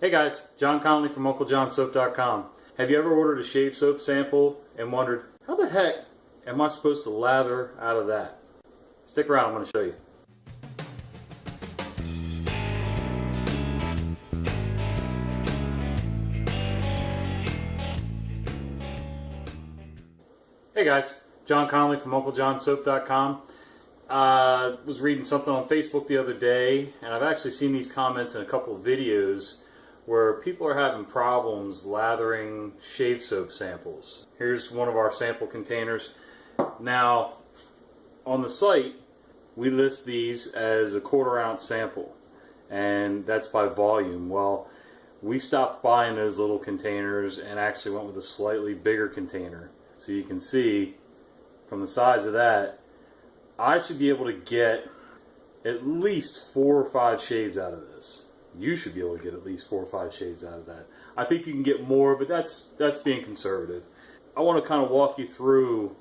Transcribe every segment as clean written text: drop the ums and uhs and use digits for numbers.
Hey guys, John Conley from UncleJohnSoap.com. Have you ever ordered a shave soap sample and wondered, how the heck am I supposed to lather out of that? Stick around, I'm going to show you. Hey guys, John Conley from UncleJohnSoap.com. Was reading something on Facebook the other day, and I've actually seen these comments in a couple of videos where people are having problems lathering shave soap samples. Here's one of our sample containers. Now, on the site, we list these as a 1/4 ounce sample, and that's by volume. Well, we stopped buying those little containers and actually went with a slightly bigger container. So you can see from the size of that, I should be able to get at least 4 or 5 shades out of this. You should be able to get at least 4 or 5 shades out of that. I think you can get more, but that's being conservative. I want to kind of walk you through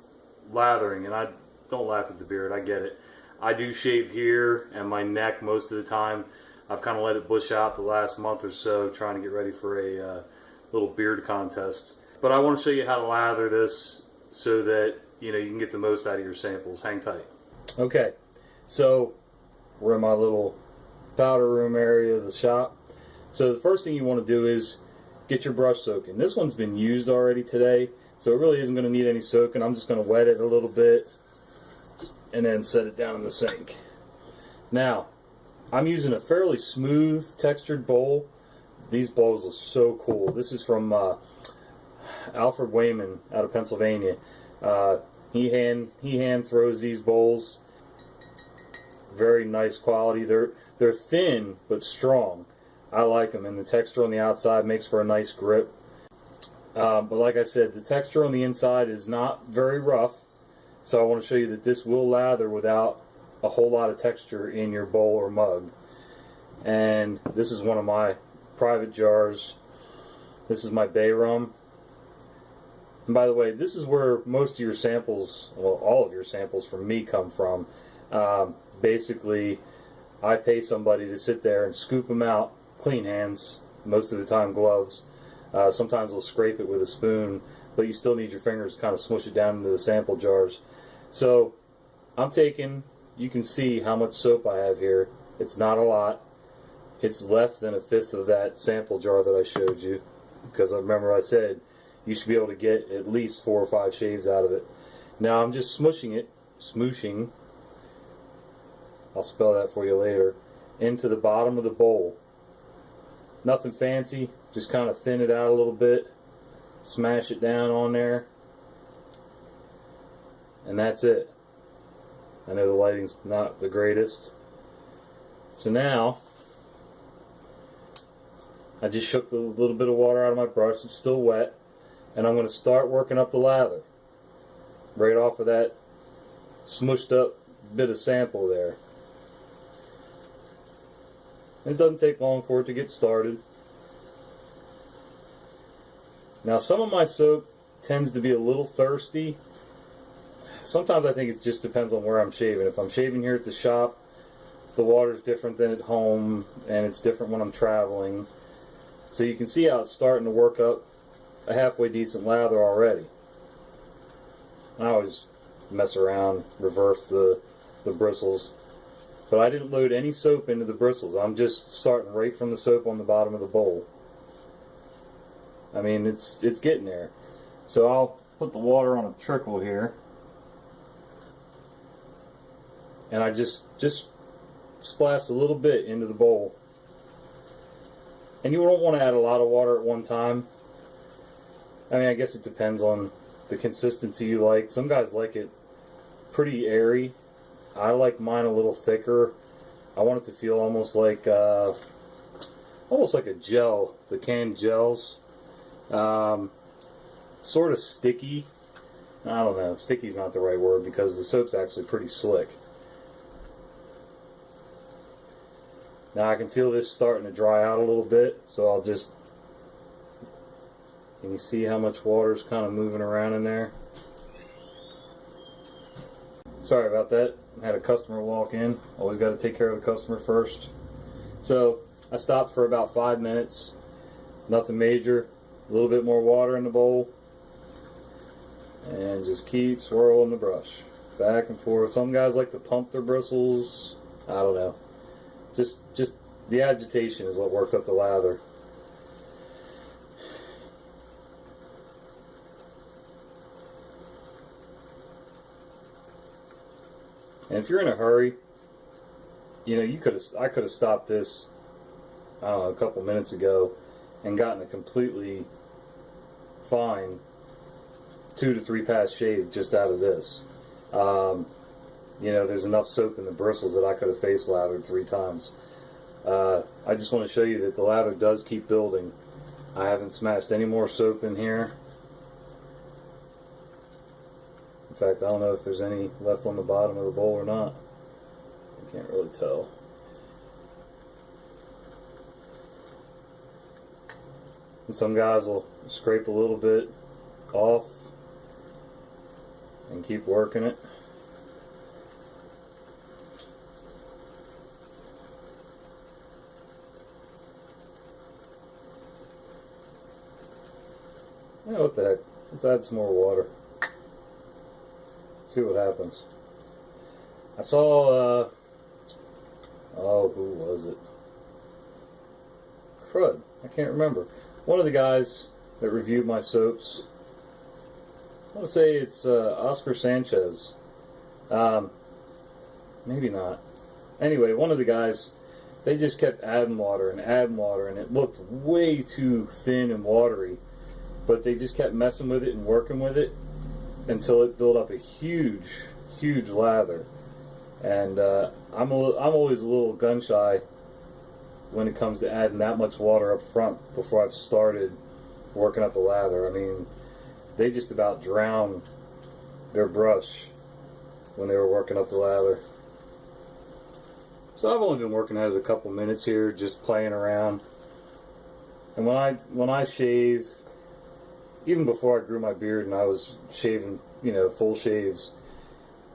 lathering, and I don't laugh at the beard, I get it. I do shave here and my neck most of the time. I've kind of let it bush out the last month or so, trying to get ready for a little beard contest. But I want to show you how to lather this so that you can get the most out of your samples. Hang tight. Okay, so we're in my little powder room area of the shop. So the first thing you want to do is get your brush soaking. This one's been used already today, so it really isn't going to need any soaking. I'm just going to wet it a little bit and then set it down in the sink. Now, I'm using a fairly smooth textured bowl. These bowls are so cool. This is from Alfred Wayman out of Pennsylvania. He hand throws these bowls. Very nice quality. They're thin but strong. I like them, and the texture on the outside makes for a nice grip. But like I said, the texture on the inside is not very rough, so I want to show you that this will lather without a whole lot of texture in your bowl or mug. And this is one of my private jars. This is my bay rum. And by the way, this is where most of your samples, well, all of your samples from me come from. Basically, I pay somebody to sit there and scoop them out, clean hands, most of the time gloves. Sometimes they'll scrape it with a spoon, but you still need your fingers to kind of smush it down into the sample jars. So I'm taking, you can see how much soap I have here. It's not a lot. It's less than 1/5 of that sample jar that I showed you, because I remember I said you should be able to get at least 4 or 5 shaves out of it. Now I'm just smushing it, smooshing, I'll spell that for you later, into the bottom of the bowl. Nothing fancy, just kind of thin it out a little bit, smash it down on there, and that's it. I know the lighting's not the greatest. So now, I just shook a little bit of water out of my brush, it's still wet, and I'm going to start working up the lather right off of that smushed up bit of sample there. It doesn't take long for it to get started. Now, some of my soap tends to be a little thirsty. Sometimes I think it just depends on where I'm shaving. If I'm shaving here at the shop, the water's different than at home, and it's different when I'm traveling. So you can see how it's starting to work up a halfway decent lather already. I always mess around, reverse the bristles. But I didn't load any soap into the bristles. I'm just starting right from the soap on the bottom of the bowl. I mean, it's getting there. So I'll put the water on a trickle here. And I just splashed a little bit into the bowl. And you don't want to add a lot of water at one time. I mean, I guess it depends on the consistency you like. Some guys like it pretty airy. I like mine a little thicker. I want it to feel almost like a gel, the canned gels. Sort of sticky. I don't know, sticky's not the right word because the soap's actually pretty slick. Now I can feel this starting to dry out a little bit, so I'll just, can you see how much water's kind of moving around in there? Sorry about that. I had a customer walk in. Always got to take care of the customer first. So I stopped for about 5 minutes, Nothing major. A little bit more water in the bowl. And just keep swirling the brush. Back and forth. Some guys like to pump their bristles. I don't know. Just the agitation is what works up the lather. And if you're in a hurry, you know, I could have stopped this, I don't know, a couple minutes ago and gotten a completely fine 2 to 3 pass shave just out of this. You know, there's enough soap in the bristles that I could have face lathered 3 times. I just want to show you that the lather does keep building. I haven't smashed any more soap in here. In fact, I don't know if there's any left on the bottom of the bowl or not. I can't really tell. And some guys will scrape a little bit off and keep working it. Yeah, what the heck? Let's add some more water. See what happens. I saw, oh, who was it? Crud. I can't remember. One of the guys that reviewed my soaps, I want to say it's Oscar Sanchez. Maybe not. Anyway, one of the guys, they just kept adding water, and it looked way too thin and watery. But they just kept messing with it and working with it until it built up a huge, huge lather. And I'm always a little gun shy when it comes to adding that much water up front before I've started working up a lather. I mean, they just about drowned their brush when they were working up the lather. So I've only been working at it a couple minutes here, just playing around. And when I shave, even before I grew my beard and I was shaving, you know, full shaves,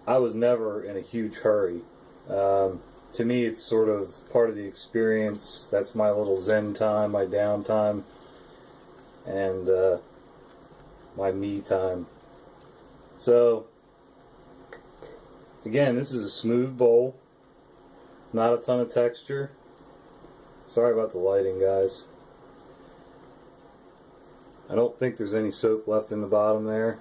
I was never in a huge hurry. To me, it's sort of part of the experience. That's my little zen time, my downtime, and my me time. So, again, this is a smooth bowl, not a ton of texture. Sorry about the lighting, guys. I don't think there's any soap left in the bottom there.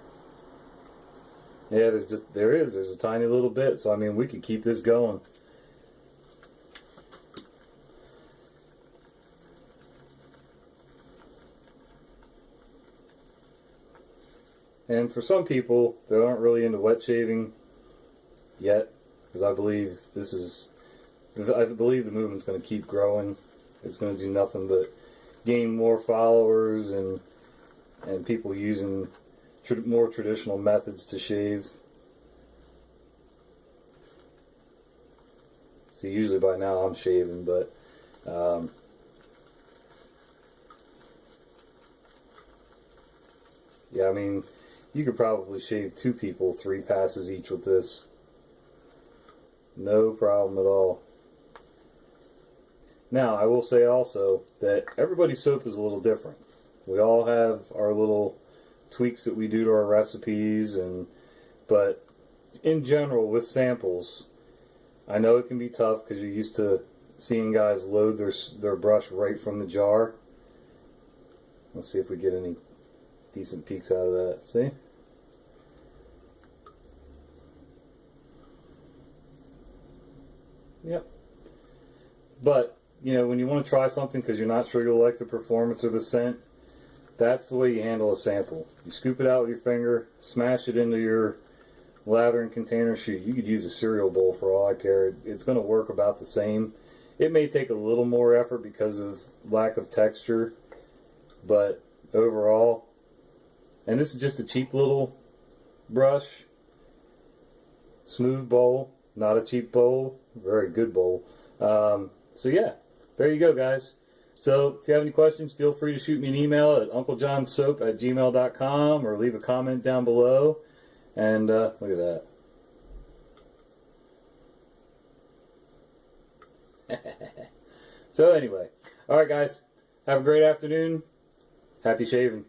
Yeah, there's a tiny little bit, so I mean, we could keep this going. And for some people that aren't really into wet shaving yet, because I believe the movement's going to keep growing. It's going to do nothing but gain more followers and people using more traditional methods to shave. See, usually by now I'm shaving, but yeah, I mean, you could probably shave 2 people 3 passes each with this. No problem at all. Now, I will say also that everybody's soap is a little different. We all have our little tweaks that we do to our recipes, but in general, with samples, I know it can be tough because you're used to seeing guys load their brush right from the jar. Let's see if we get any decent peeks out of that. See? Yep. But, you know, when you want to try something because you're not sure you'll like the performance or the scent, that's the way you handle a sample. You scoop it out with your finger, smash it into your lathering container. Shoot, you could use a cereal bowl for all I care. It's going to work about the same. It may take a little more effort because of lack of texture, but overall, and this is just a cheap little brush, smooth bowl, not a cheap bowl, very good bowl. So yeah, there you go, guys. So if you have any questions, feel free to shoot me an email at unclejohnsoap@gmail.com or leave a comment down below. And look at that. So anyway, alright guys, have a great afternoon. Happy shaving.